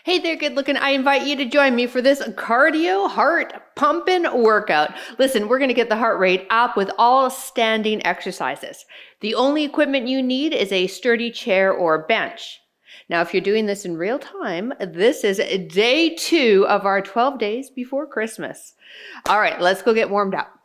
Hey there, good looking. I invite you to join me for this cardio heart pumping workout. Listen, we're going to get the heart rate up with all standing exercises. The only equipment you need is a sturdy chair or bench. Now, if you're doing this in real time, this is day 2 of our 12 days before Christmas. All right, let's go get warmed up.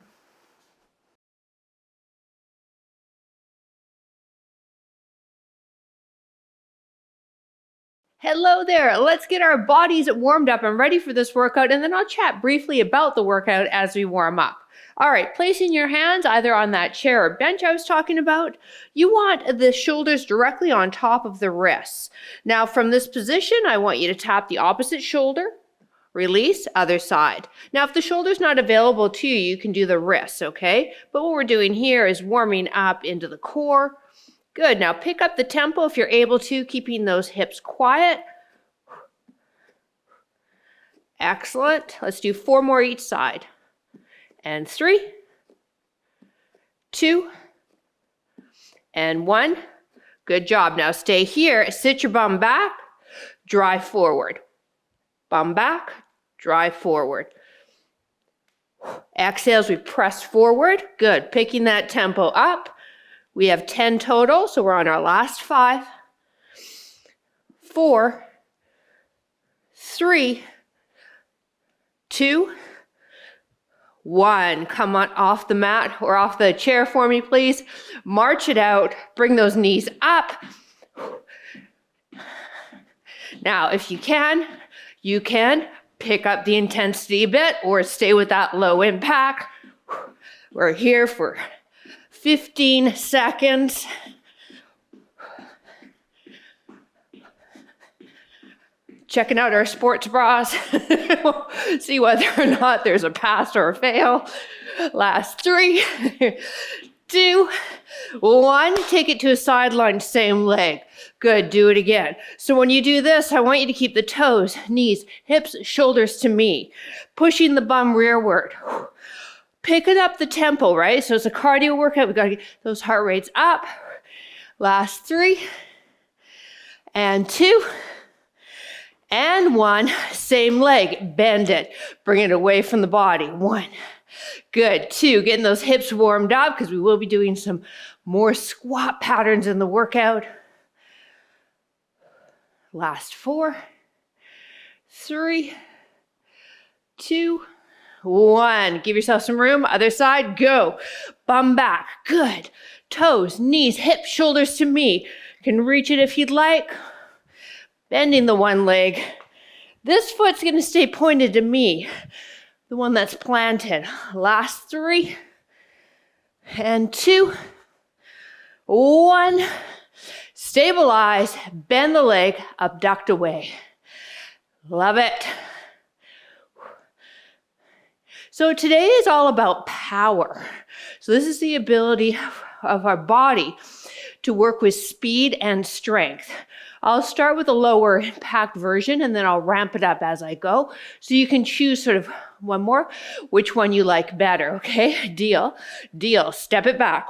Hello there. Let's get our bodies warmed up and ready for this workout, and then I'll chat briefly about the workout as we warm up. All right, placing your hands either on that chair or bench I was talking about. You want the shoulders directly on top of the wrists. Now, from this position, I want you to tap the opposite shoulder, release, other side. Now, if the shoulder's not available to you, you can do the wrists, okay? But what we're doing here is warming up into the core. Good, now pick up the tempo if you're able to, keeping those hips quiet. Excellent. Let's do 4 more each side. And 3, 2, and 1. Good job. Now stay here, sit your bum back, drive forward. Bum back, drive forward. Exhale as we press forward. Good, picking that tempo up. We have 10 total, so we're on our last 5, 4, 3, 2, 1. Come on off the mat or off the chair for me, please. March it out. Bring those knees up. Now, if you can pick up the intensity a bit or stay with that low impact. We're here for 15 seconds. Checking out our sports bras. See whether or not there's a pass or a fail. Last 3, 2, 1. Take it to a side lunge, same leg. Good, do it again. So when you do this, I want you to keep the toes, knees, hips, shoulders to me. Pushing the bum rearward. Picking up the tempo, right? So it's a cardio workout. We've got to get those heart rates up. Last 3, and 2, and 1. Same leg, bend it. Bring it away from the body. 1. Good. 2, getting those hips warmed up because we will be doing some more squat patterns in the workout. Last 4, 3, 2, 1. Give yourself some room. Other side, go. Bum back. Good. Toes, knees, hips, shoulders to me. You can reach it if you'd like. Bending the one leg. This foot's going to stay pointed to me, the one that's planted. Last 3, and 2, 1. Stabilize. Bend the leg. Abduct away. Love it. So today is all about power. So this is the ability of our body to work with speed and strength. I'll start with a lower impact version and then I'll ramp it up as I go. So you can choose sort of one more, which one you like better, okay? Deal. Step it back.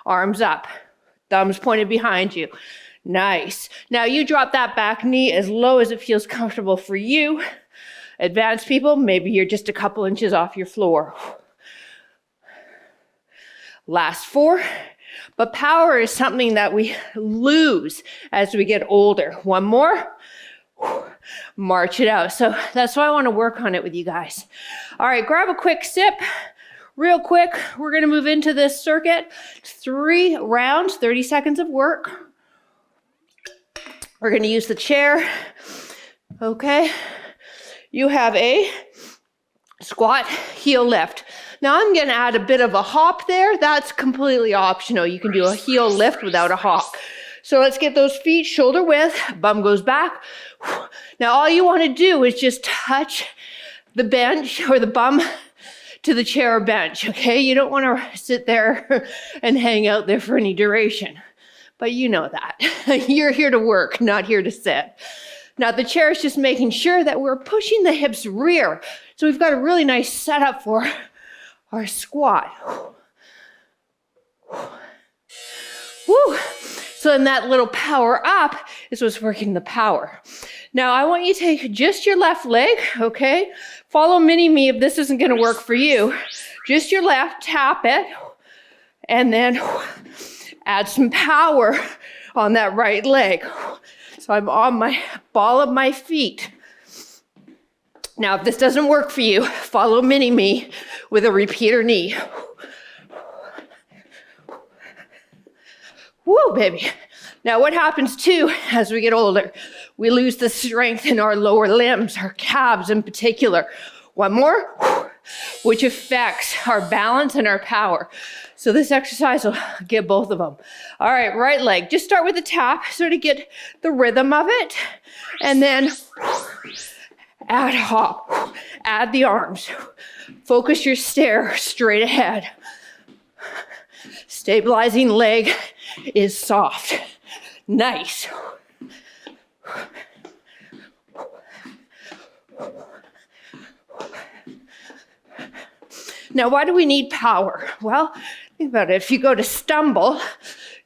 Arms up. Thumbs pointed behind you. Nice. Now you drop that back knee as low as it feels comfortable for you. Advanced people, maybe you're just a couple inches off your floor. Last 4. But power is something that we lose as we get older. 1 more. March it out. So that's why I want to work on it with you guys. All right, grab a quick sip. Real quick, we're going to move into this circuit. 3 rounds, 30 seconds of work. We're going to use the chair. Okay. You have a squat, heel lift. Now I'm going to add a bit of a hop there. That's completely optional. You can do a heel lift without a hop. So let's get those feet shoulder width. Bum goes back. Now all you want to do is just touch the bench or the bum to the chair or bench, okay? You don't want to sit there and hang out there for any duration. But you know that. You're here to work, not here to sit. Now the chair is just making sure that we're pushing the hips rear. So we've got a really nice setup for our squat. Woo! So then that little power up is what's working the power. Now I want you to take just your left leg, okay? Follow mini-me if this isn't gonna work for you. Just your left, tap it, and then add some power on that right leg. So I'm on my ball of my feet. Now, if this doesn't work for you, follow mini-me with a repeater knee. Woo, baby. Now, what happens too as we get older? We lose the strength in our lower limbs, our calves in particular. One more, which affects our balance and our power. So this exercise will get both of them. All right, right leg. Just start with the tap, sort of get the rhythm of it. And then add hop, add the arms. Focus your stare straight ahead. Stabilizing leg is soft. Nice. Now, why do we need power? Well, think about it. If you go to stumble,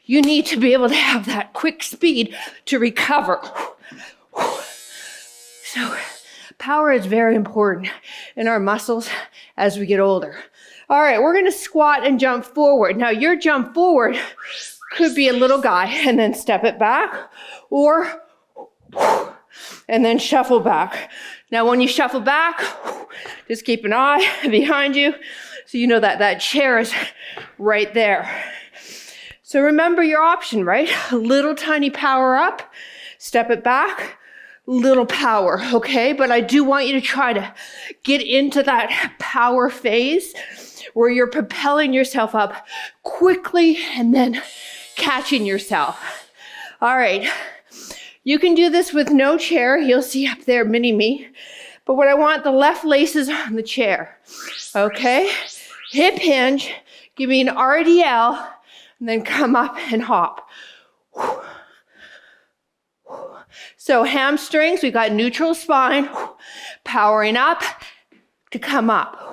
you need to be able to have that quick speed to recover. So, power is very important in our muscles as we get older. All right, we're gonna squat and jump forward. Now, your jump forward could be a little guy and then step it back, or and then shuffle back. Now, when you shuffle back, just keep an eye behind you so you know that that chair is right there. So remember your option, right? A little tiny power up, step it back, little power, okay? But I do want you to try to get into that power phase where you're propelling yourself up quickly and then catching yourself. All right. You can do this with no chair. You'll see up there, mini-me. But what I want, the left laces on the chair. Okay? Hip hinge. Give me an RDL. And then come up and hop. So hamstrings, we've got neutral spine. Powering up to come up.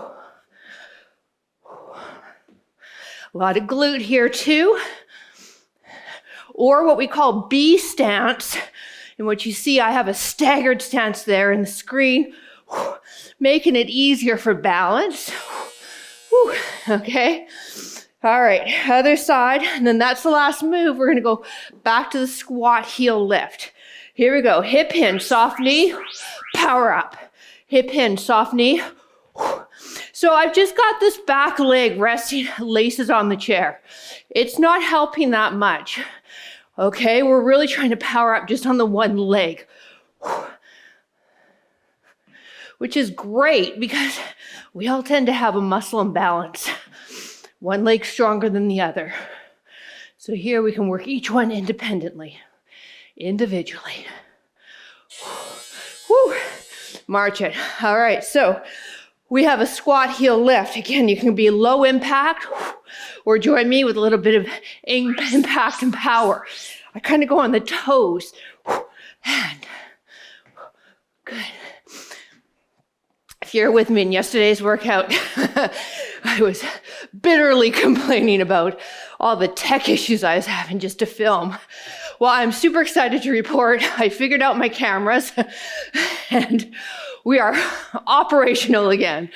A lot of glute here too. Or what we call B stance. And what you see, I have a staggered stance there in the screen, making it easier for balance. Okay. All right, other side. And then that's the last move. We're gonna go back to the squat heel lift. Here we go. Hip hinge, soft knee, power up. Hip hinge, soft knee. So I've just got this back leg resting, laces on the chair. It's not helping that much. Okay, we're really trying to power up just on the one leg, which is great because we all tend to have a muscle imbalance. One leg stronger than the other. So here we can work each one independently, individually. Whew. March it. All right, so we have a squat heel lift. Again, you can be low impact or join me with a little bit of impact and power. I kind of go on the toes. And good. If you're with me in yesterday's workout, I was bitterly complaining about all the tech issues I was having just to film. Well, I'm super excited to report I figured out my cameras and we are operational again.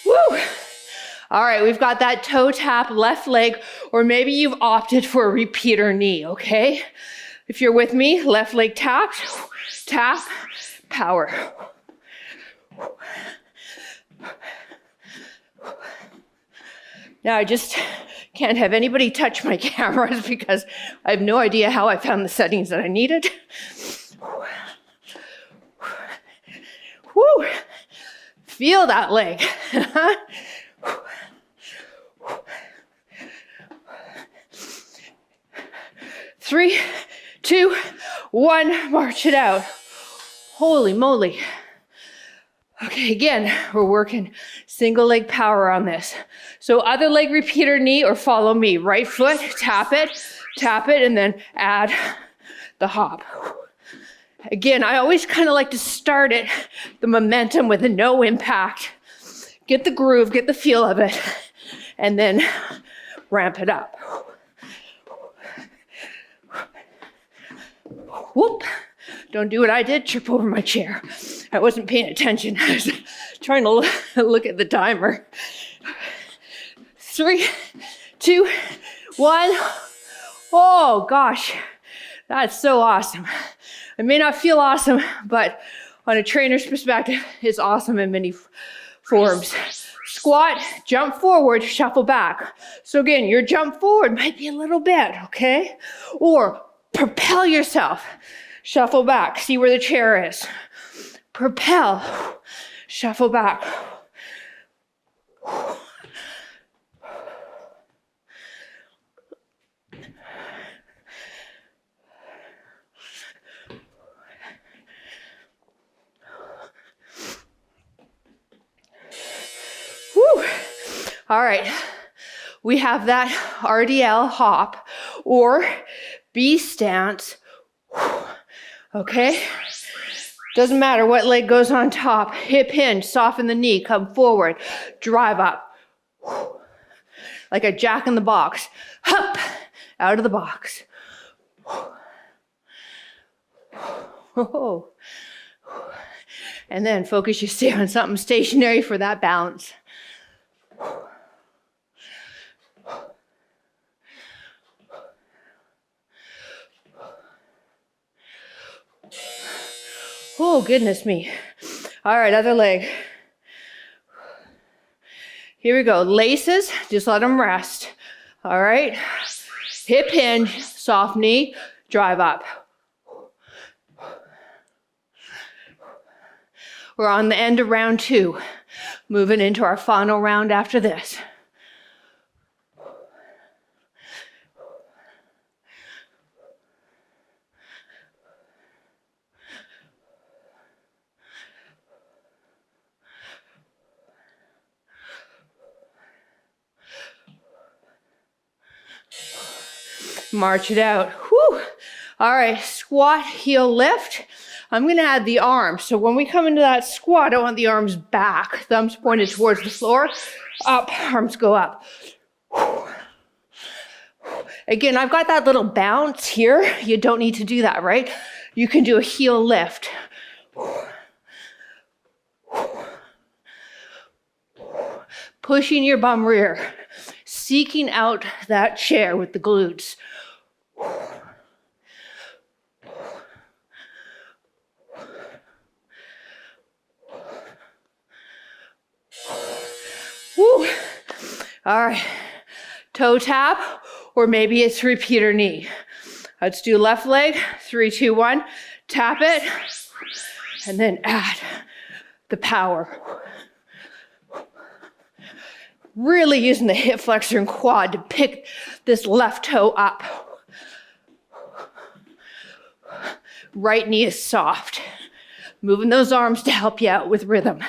Woo! All right, we've got that toe tap, left leg, or maybe you've opted for a repeater knee, okay? If you're with me, left leg tapped, tap, power. Now I just can't have anybody touch my cameras because I have no idea how I found the settings that I needed. Woo! Feel that leg. 3, 2, 1, march it out. Holy moly. Okay, again, we're working single leg power on this. So other leg repeater knee or follow me. Right foot, tap it, and then add the hop. Again, I always kind of like to start it, the momentum with a no impact. Get the groove, get the feel of it, and then ramp it up. Don't do what I did, trip over my chair. I wasn't paying attention. I was trying to look at the timer. 3, 2, 1. Oh gosh, that's so awesome. It may not feel awesome, but on a trainer's perspective, it's awesome in many forms. Squat, jump forward, shuffle back. So again, your jump forward might be a little bit, okay? Or propel yourself, shuffle back, see where the chair is. Propel, shuffle back. Whew. All right, we have that RDL hop or B stance. Okay, doesn't matter what leg goes on top. Hip hinge, soften the knee, come forward, drive up. Like a jack in the box. Hup, out of the box. And then focus your stay on something stationary for that balance. Oh, goodness me. All right, other leg. Here we go. Laces, just let them rest. All right. Hip hinge, soft knee, drive up. We're on the end of round 2. Moving into our final round after this. March it out. Whew. All right, squat, heel lift. I'm going to add the arms. So when we come into that squat, I want the arms back. Thumbs pointed towards the floor. Up, arms go up. Again, I've got that little bounce here. You don't need to do that, right? You can do a heel lift. Pushing your bum rear. Seeking out that chair with the glutes. Woo. All right, toe tap, or maybe it's repeater knee. Let's do left leg, 3, 2, 1, tap it, and then add the power. Really using the hip flexor and quad to pick this left toe up. Right knee is soft. Moving those arms to help you out with rhythm.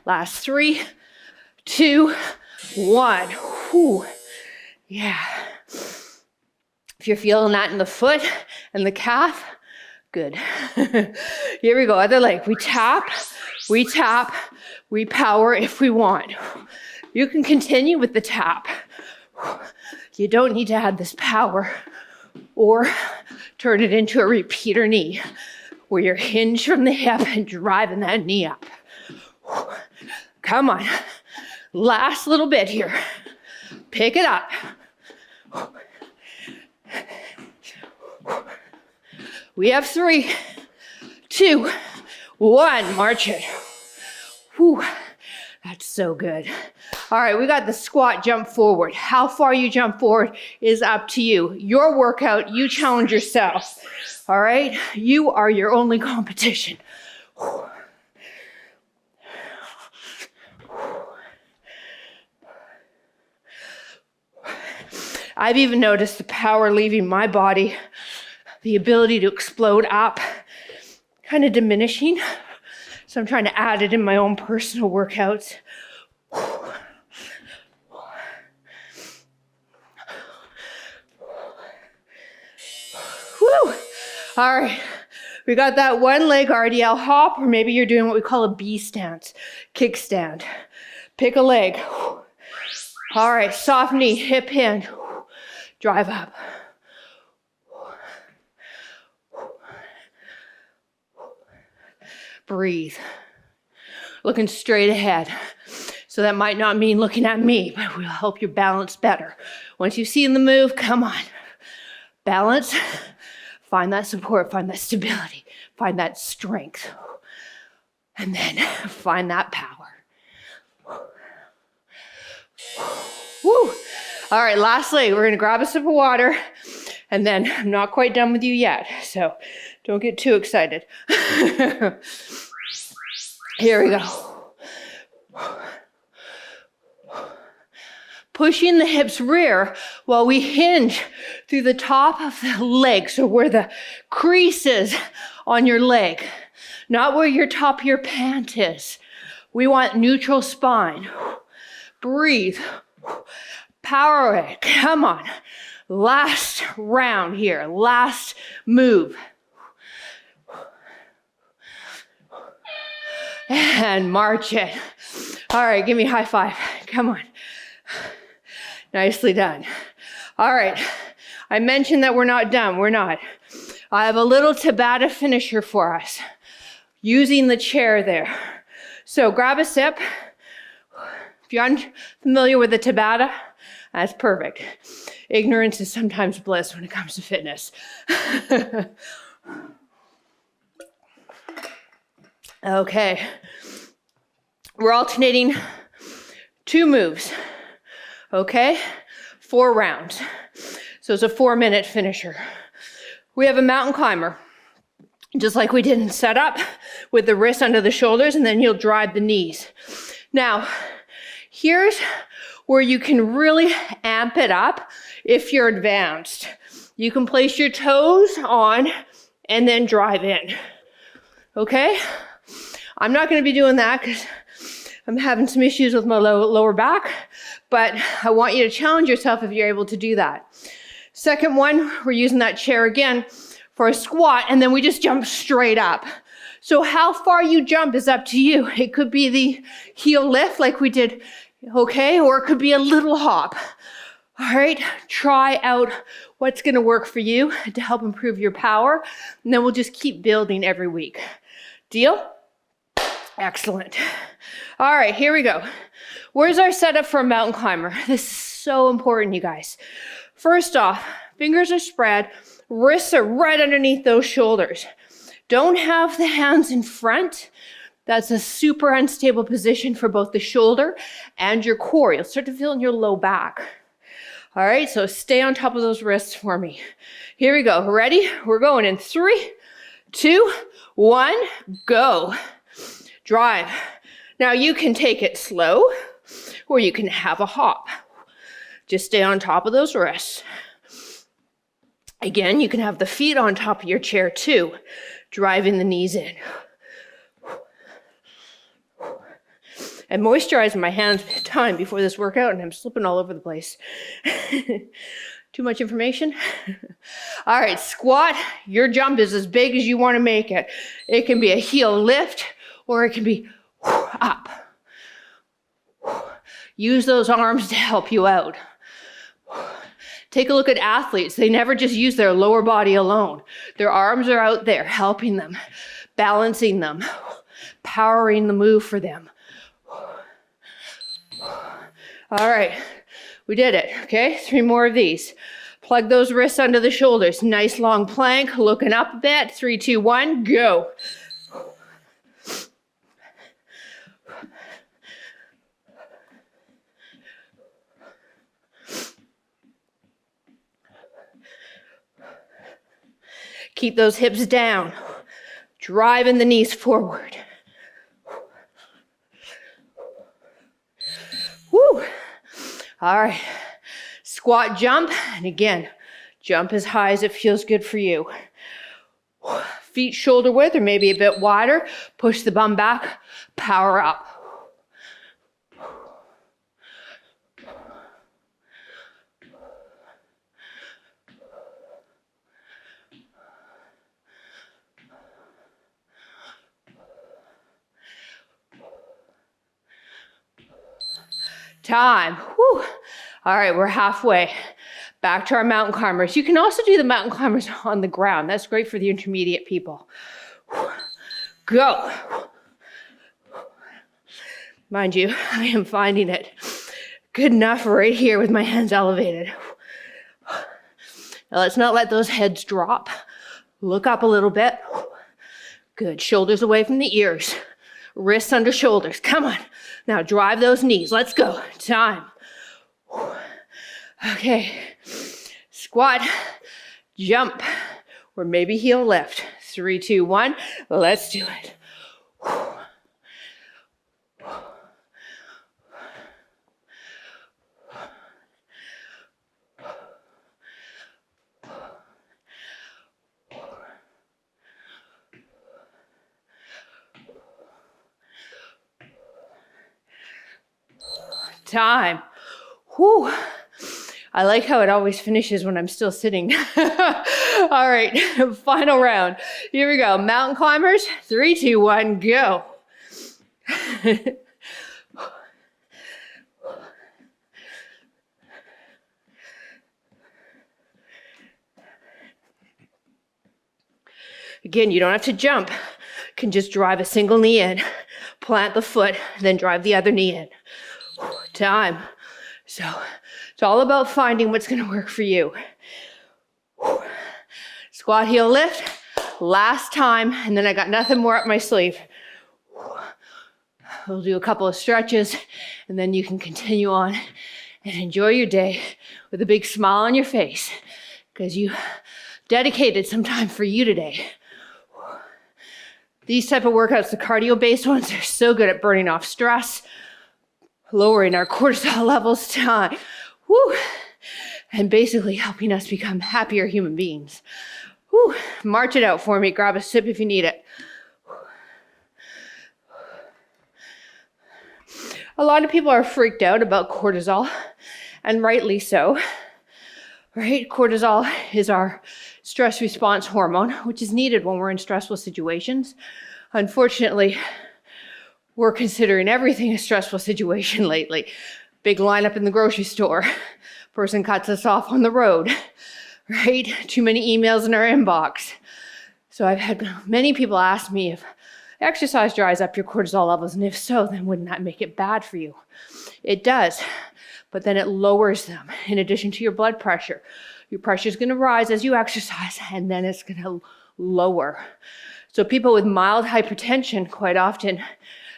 Last 3, 2, 1. Whew. Yeah. If you're feeling that in the foot and the calf, good. Here we go, other leg. We tap, we power if we want. You can continue with the tap. You don't need to add this power or turn it into a repeater knee where you're hinged from the hip and driving that knee up. Come on, last little bit here. Pick it up. We have 3, 2, 1, march it. Whew, that's so good. All right, we got the squat jump forward. How far you jump forward is up to you. Your workout, you challenge yourself. All right, you are your only competition. Whew. I've even noticed the power leaving my body, the ability to explode up, kind of diminishing. So I'm trying to add it in my own personal workouts. Woo! All right, we got that one leg RDL hop, or maybe you're doing what we call a B stance, kickstand. Pick a leg. All right, soft knee, hip hinge. Drive up. Breathe. Looking straight ahead. So that might not mean looking at me, but it will help you balance better. Once you've seen the move, come on. Balance. Find that support, find that stability, find that strength. And then find that power. Woo. All right, lastly, we're gonna grab a sip of water, and then I'm not quite done with you yet, so don't get too excited. Here we go. Pushing the hips rear while we hinge through the top of the leg, so where the crease is on your leg, not where your top of your pant is. We want neutral spine. Breathe. Power it. Come on. Last round here. Last move. And march it. All right, give me a high five. Come on. Nicely done. All right. I mentioned that we're not done. We're not. I have a little Tabata finisher for us, using the chair there. So grab a sip. If you're unfamiliar with the Tabata, that's perfect. Ignorance is sometimes bliss when it comes to fitness. Okay. We're alternating 2 moves. Okay? 4 rounds. So it's a 4-minute finisher. We have a mountain climber, just like we did in setup, with the wrists under the shoulders, and then you'll drive the knees. Now, here's where you can really amp it up if you're advanced. You can place your toes on and then drive in. Okay? I'm not going to be doing that because I'm having some issues with my lower back, but I want you to challenge yourself if you're able to do that. Second one, we're using that chair again for a squat, and then we just jump straight up. So how far you jump is up to you. It could be the heel lift like we did, okay, or it could be a little hop. All right, try out what's going to work for you to help improve your power, and then we'll just keep building every week. Deal? Excellent. All right, here we go. Where's our setup for a mountain climber? This is so important, you guys. First off, fingers are spread, wrists are right underneath those shoulders. Don't have the hands in front. That's a super unstable position for both the shoulder and your core. You'll start to feel in your low back. All right, so stay on top of those wrists for me. Here we go. Ready? We're going in 3, 2, 1, go. Drive. Now you can take it slow, or you can have a hop. Just stay on top of those wrists. Again, you can have the feet on top of your chair too, driving the knees in. And moisturizing my hands at a time before this workout, and I'm slipping all over the place. Too much information? All right, squat. Your jump is as big as you want to make it. It can be a heel lift, or it can be up. Use those arms to help you out. Take a look at athletes. They never just use their lower body alone. Their arms are out there helping them, balancing them, powering the move for them. All right, we did it, okay? 3 more of these. Plug those wrists under the shoulders. Nice long plank, looking up a bit. 3, 2, 1, go. Keep those hips down, driving the knees forward. Woo. All right, squat jump, and again, jump as high as it feels good for you. Feet shoulder width or maybe a bit wider, push the bum back, power up. Time. Whew. All right, we're halfway. Back to our mountain climbers. You can also do the mountain climbers on the ground. That's great for the intermediate people. Go. Mind you, I am finding it good enough right here with my hands elevated. Now let's not let those heads drop. Look up a little bit. Good. Shoulders away from the ears. Wrists under shoulders. Come on. Now drive those knees. Let's go. Time. Okay. Squat. Jump. Or maybe heel lift. 3, 2, 1. Let's do it. Time. Whew. I like how it always finishes when I'm still sitting. All right, final round. Here we go. Mountain climbers, 3, 2, 1, go. Again, you don't have to jump. You can just drive a single knee in, plant the foot, then drive the other knee in. Time. So it's all about finding what's going to work for you. Squat, heel lift. Last time, and then I got nothing more up my sleeve. We'll do a couple of stretches, and then you can continue on and enjoy your day with a big smile on your face because you dedicated some time for you today. These type of workouts, the cardio-based ones, are so good at burning off stress, lowering our cortisol levels, time, woo, and basically helping us become happier human beings. Woo. March it out for me. Grab a sip if you need it. A lot of people are freaked out about cortisol, and rightly so, right? Cortisol is our stress response hormone, which is needed when we're in stressful situations. Unfortunately, we're considering everything a stressful situation lately. Big lineup in the grocery store. Person cuts us off on the road, right? Too many emails in our inbox. So I've had many people ask me if exercise dries up your cortisol levels, and if so, then wouldn't that make it bad for you? It does, but then it lowers them in addition to your blood pressure. Your pressure is going to rise as you exercise, and then it's going to lower. So people with mild hypertension, quite often,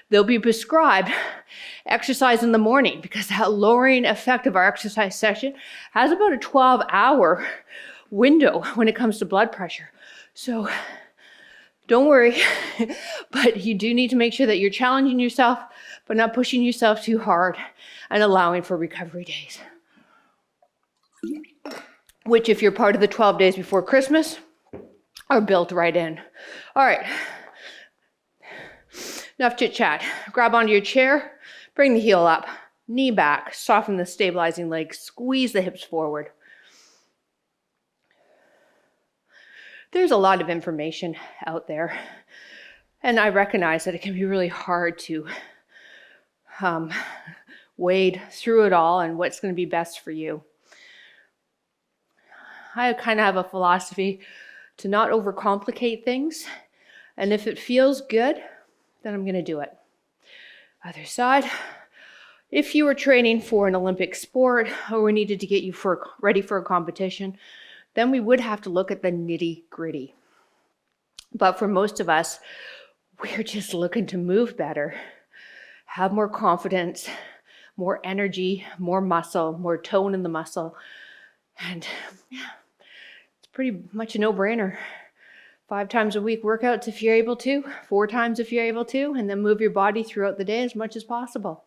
they'll be prescribed exercise in the morning because that lowering effect of our exercise session has about a 12-hour window when it comes to blood pressure. So don't worry, but you do need to make sure that you're challenging yourself, but not pushing yourself too hard and allowing for recovery days. Which, if you're part of the 12 days before Christmas, are built right in. All right. Enough chit chat. Grab onto your chair, bring the heel up, knee back, soften the stabilizing legs, squeeze the hips forward. There's a lot of information out there, and I recognize that it can be really hard to wade through it all and what's going to be best for you. I kind of have a philosophy to not overcomplicate things, and if it feels good, then I'm going to do it. Other side, if you were training for an Olympic sport or we needed to get you ready for a competition, then we would have to look at the nitty-gritty. But for most of us, we're just looking to move better, have more confidence, more energy, more muscle, more tone in the muscle. And yeah, it's pretty much a no-brainer. 5 times a week workouts if you're able to, 4 times if you're able to, and then move your body throughout the day as much as possible.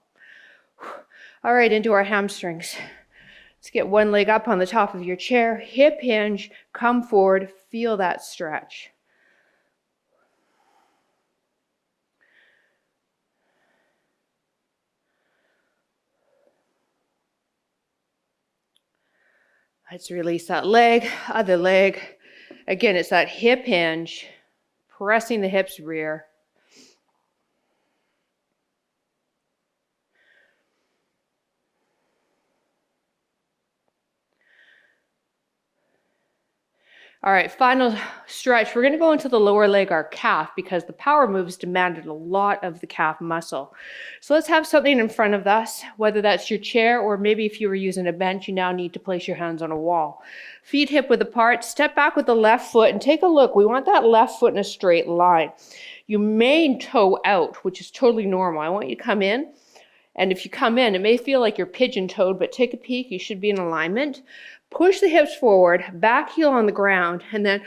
All right, into our hamstrings. Let's get one leg up on the top of your chair, hip hinge, come forward, feel that stretch. Let's release that leg, other leg. Again, it's that hip hinge, pressing the hips rear. All right, final stretch. We're going to go into the lower leg, our calf, because the power moves demanded a lot of the calf muscle. So let's have something in front of us, whether that's your chair or maybe if you were using a bench, you now need to place your hands on a wall. Feet hip width apart, step back with the left foot and take a look. We want that left foot in a straight line. You may toe out, which is totally normal. I want you to come in. And if you come in, it may feel like you're pigeon-toed, but take a peek. You should be in alignment. Push the hips forward, back heel on the ground, and then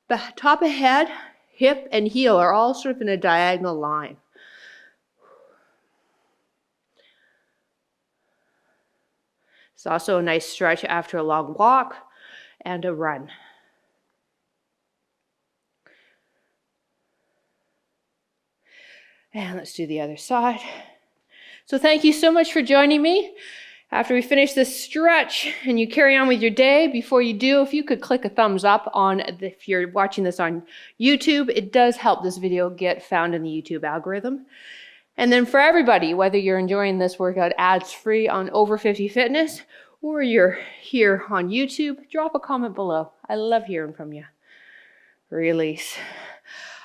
the top of head, hip, and heel are all sort of in a diagonal line. It's also a nice stretch after a long walk and a run. And let's do the other side. So thank you so much for joining me. After we finish this stretch and you carry on with your day, before you do, if you could click a thumbs up if you're watching this on YouTube, it does help this video get found in the YouTube algorithm. And then for everybody, whether you're enjoying this workout ads-free on Over 50 Fitness or you're here on YouTube, drop a comment below. I love hearing from you. Release.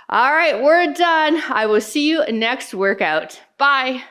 All right, we're done. I will see you next workout. Bye.